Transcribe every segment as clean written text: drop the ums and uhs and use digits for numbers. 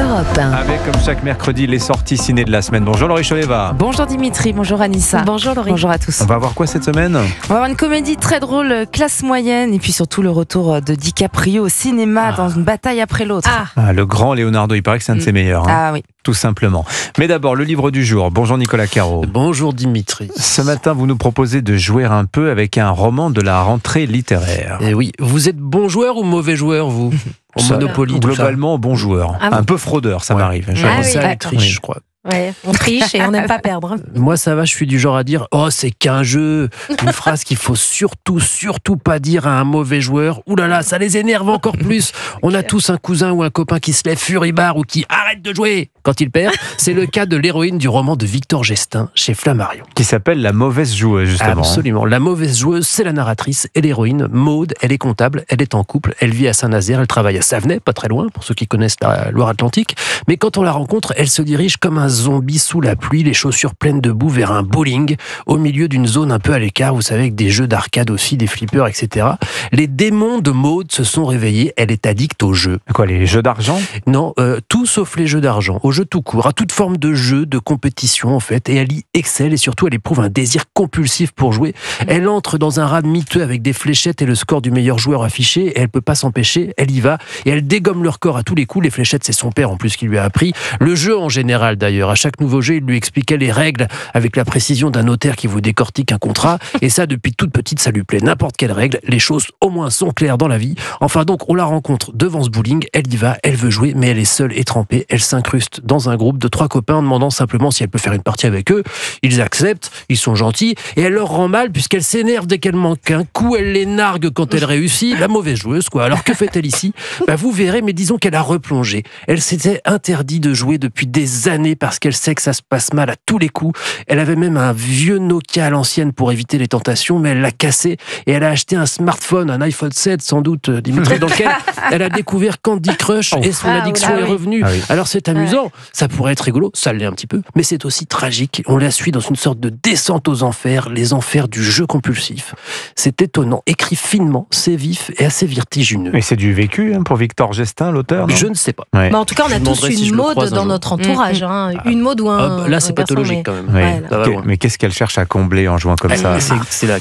Europe 1. Avec comme chaque mercredi les sorties ciné de la semaine. Bonjour Laurie Choleva. Bonjour Dimitri, bonjour Anissa. Bonjour Laurie. Bonjour à tous. On va voir quoi cette semaine? On va avoir une comédie très drôle, classe moyenne, et puis surtout le retour de DiCaprio au cinéma dans une bataille après l'autre. Le grand Leonardo, il paraît que c'est un de ses meilleurs. Ah oui. Tout simplement. Mais d'abord, le livre du jour. Bonjour Nicolas Caro. Bonjour Dimitri. Ce matin, vous nous proposez de jouer un peu avec un roman de la rentrée littéraire. Et oui, vous êtes bon joueur ou mauvais joueur, vous? En Monopoly, tout ça. Globalement, bon joueur. Ah bon. Un peu fraudeur, ça m'arrive. Ça, elle triche, Oui. je crois. Ouais, on triche et on n'aime pas perdre. Moi, ça va, je suis du genre à dire « Oh, c'est qu'un jeu !» Une phrase qu'il faut surtout pas dire à un mauvais joueur. Ouh là là, ça les énerve encore plus. On a tous un cousin ou un copain qui se lève furibard ou qui arrête de jouer quand il perd. C'est le cas de l'héroïne du roman de Victor Gestin chez Flammarion. Qui s'appelle La mauvaise joueuse, justement. Absolument. La mauvaise joueuse, c'est la narratrice et l'héroïne. Maude, elle est comptable, elle est en couple, elle vit à Saint-Nazaire, elle travaille à Savenay, pas très loin, pour ceux qui connaissent la Loire-Atlantique. Mais quand on la rencontre, elle se dirige comme un zombie sous la pluie, les chaussures pleines de boue, vers un bowling, au milieu d'une zone un peu à l'écart, vous savez, avec des jeux d'arcade aussi, des flippers, etc. Les démons de Maude se sont réveillés, elle est addicte aux jeux. Quoi, les jeux d'argent? Non, tout sauf les jeux d'argent, aux jeux tout court, à toute forme de jeu, de compétition en fait, et elle y excelle, et surtout elle éprouve un désir compulsif pour jouer. Elle entre dans un rade miteux avec des fléchettes et le score du meilleur joueur affiché, et elle peut pas s'empêcher, elle y va, et elle dégomme leur corps à tous les coups. Les fléchettes, c'est son père en plus qui lui a appris. Le jeu en général d'ailleurs, à chaque nouveau jeu, il lui expliquait les règles avec la précision d'un notaire qui vous décortique un contrat, et ça depuis toute petite, ça lui plaît. N'importe quelle règle, les choses au moins sont claires dans la vie. Enfin donc, on la rencontre devant ce bowling, elle y va, elle veut jouer, mais elle est seule et trempée, elle s'incruste dans un groupe de 3 copains en demandant simplement si elle peut faire une partie avec eux. Ils acceptent, ils sont gentils, et elle leur rend mal puisqu'elle s'énerve dès qu'elle manque un coup, elle les nargue quand elle réussit, la mauvaise joueuse quoi. Alors que fait-elle ici? Vous verrez, mais disons qu'elle a replongé. Elle s'était interdit de jouer depuis des années parce qu'elle sait que ça se passe mal à tous les coups. Elle avait même un vieux Nokia à l'ancienne pour éviter les tentations, mais elle l'a cassé et elle a acheté un smartphone, un iPhone 7 sans doute, Dimitri, dans lequel elle a découvert Candy Crush et son addiction est revenue. Ah oui. Alors c'est amusant, ça pourrait être rigolo, ça l'est un petit peu, mais c'est aussi tragique. On la suit dans une sorte de descente aux enfers, les enfers du jeu compulsif. C'est étonnant, écrit finement, c'est vif et assez vertigineux. Mais c'est du vécu pour Victor Gestin, l'auteur, non? Je ne sais pas. Ouais. En tout cas, on a Je tous demanderai si je une le mode croise un dans jour. notre entourage. Une mode ou un. Là, c'est un garçon, pathologique mais- quand même. Oui. Ouais, là. Ça va Ok, loin. mais qu'est-ce qu'elle cherche à combler en jouant comme ça? C'est la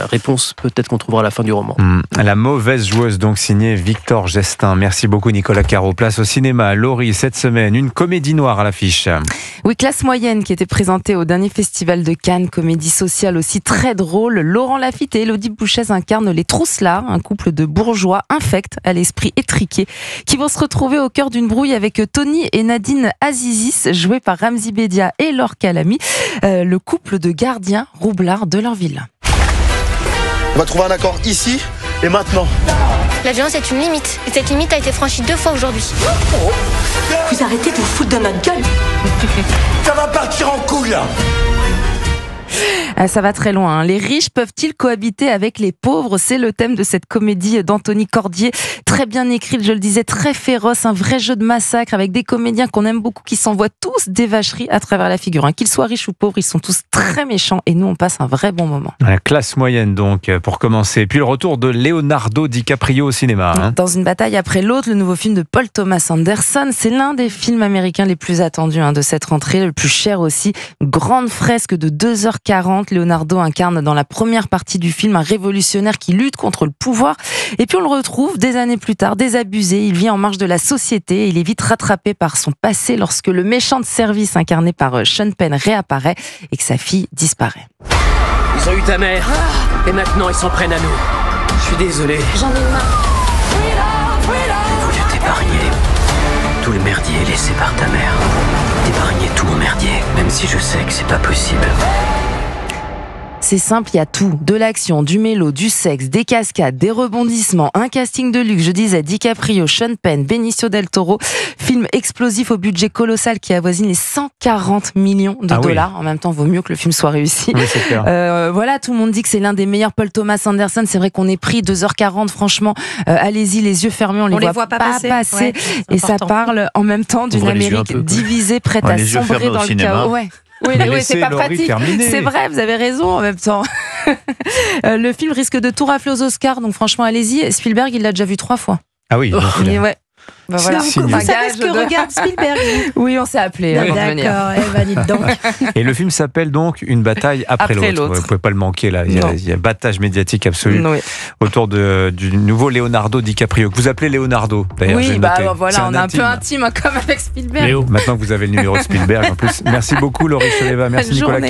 réponse peut-être qu'on trouvera à la fin du roman. La mauvaise joueuse, donc signée Victor Gestin. Merci beaucoup Nicolas Caro. Place au cinéma. Laurie, cette semaine, une comédie noire à l'affiche. Oui, classe moyenne qui était présentée au dernier festival de Cannes, comédie sociale aussi très drôle. Laurent Lafitte et Élodie Bouchez incarnent les Trousselards, un couple de bourgeois infects à l'esprit étriqué, qui vont se retrouver au cœur d'une brouille avec Tony et Nadine Azizis, joués par Ramzy Bedia et Laure Calamy, le couple de gardiens roublards de leur ville. On va trouver un accord ici et maintenant. La violence est une limite. Et cette limite a été franchie 2 fois aujourd'hui. Vous arrêtez de vous foutre de notre gueule. Ça va partir en couille là. Ça va très loin. Les riches peuvent-ils cohabiter avec les pauvres? C'est le thème de cette comédie d'Anthony Cordier. Très bien écrite, je le disais, très féroce, un vrai jeu de massacre avec des comédiens qu'on aime beaucoup, qui s'envoient tous des vacheries à travers la figure. Qu'ils soient riches ou pauvres, ils sont tous très méchants et nous, on passe un vrai bon moment. La classe moyenne, donc, pour commencer. Puis le retour de Leonardo DiCaprio au cinéma. Dans une bataille après l'autre, le nouveau film de Paul Thomas Anderson, c'est l'un des films américains les plus attendus de cette rentrée, le plus cher aussi. Grande fresque de 2h40. Leonardo incarne dans la première partie du film un révolutionnaire qui lutte contre le pouvoir. Et puis on le retrouve des années plus tard, désabusé. Il vit en marge de la société et il est vite rattrapé par son passé lorsque le méchant de service incarné par Sean Penn réapparaît et que sa fille disparaît. Ils ont eu ta mère, et maintenant ils s'en prennent à nous. Je suis désolé. J'en ai marre. J'ai voulu t'épargner. Tout le merdier laissé par ta mère. T'épargner tout mon merdier, même si je sais que c'est pas possible. C'est simple, il y a tout. De l'action, du mélo, du sexe, des cascades, des rebondissements, un casting de luxe, je disais, DiCaprio, Sean Penn, Benicio del Toro. Film explosif au budget colossal qui avoisine les 140 millions de dollars. En même temps, vaut mieux que le film soit réussi. Oui, c'est clair. Voilà, tout le monde dit que c'est l'un des meilleurs. Paul Thomas Anderson, c'est vrai qu'on est pris 2h40, franchement. Allez-y, les yeux fermés, on les voit pas passer. Ouais, et ça important. parle en même temps d'une Ouvrez les yeux un Amérique peu. divisée, prête à les yeux sombrer fermés dans au le cinéma. chaos. Ouais. Oui, Mais oui, laissez c'est pas Laurie pratique. terminer. C'est vrai, vous avez raison en même temps. Le film risque de tout rafler aux Oscars, donc franchement, allez-y. Spielberg, il l'a déjà vu 3 fois. Ah oui. donc, Et ouais. Bah voilà. Vous savez ce que regarde Spielberg? Oui, on s'est appelé avant de venir. D'accord, eh ben, dites donc. Et le film s'appelle donc Une bataille après l'autre. Vous ne pouvez pas le manquer là. Il y a battage médiatique absolu autour du nouveau Leonardo DiCaprio, que vous appelez Leonardo d'ailleurs. Oui, voilà, on est un peu intime comme avec Spielberg. Maintenant que vous avez le numéro de Spielberg en plus. Merci beaucoup Laurie Choleva, merci Nicolas.